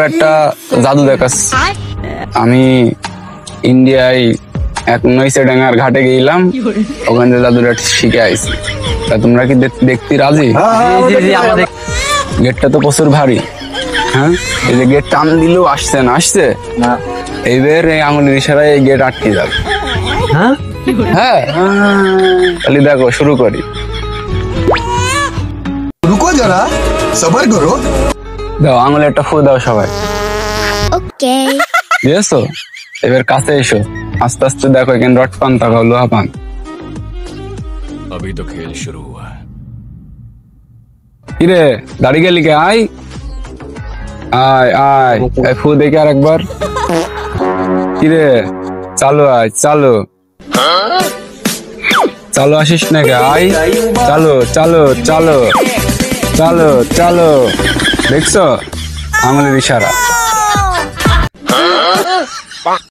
একটা জাদু দেখাচ্ছি। আমি ইন্ডিয়ায় এক নৈশাডাঙ্গার ঘাটে গেলাম, ওখানে জাদুটা শিখে আইছি। তা তোমরা কি দেখতে রাজি? গেটটা তো প্রচুর ভারী। হ্যাঁ, এই যে গেট টান দিলেও আসছে না, আসছে এইবার এই আঙুলের ইশারায় এই গেট আটকে যাবে। হ্যাঁ, তাহলে দেখো শুরু করি। रुको जरा सबर करो। দাও আঙুলে একটা ফু দাও সবাই। ওকে, বুঝেছো? এবার কাছে এসো, আস্তে আস্তে দেখো এখানে রড পান তাকাও, লোহা পান। अभी तो खेल शुरू हुआ है। কিরে দাঁড়িয়ে গেলি কে? আয় আয় আয়, এই ফু দেখে আর একবার। কিরে চালু, আয় চালু, চালু আসিস না কে? আয় চালু চালু চালু চালু চালু। দেখছো আঙুলের ইশারা।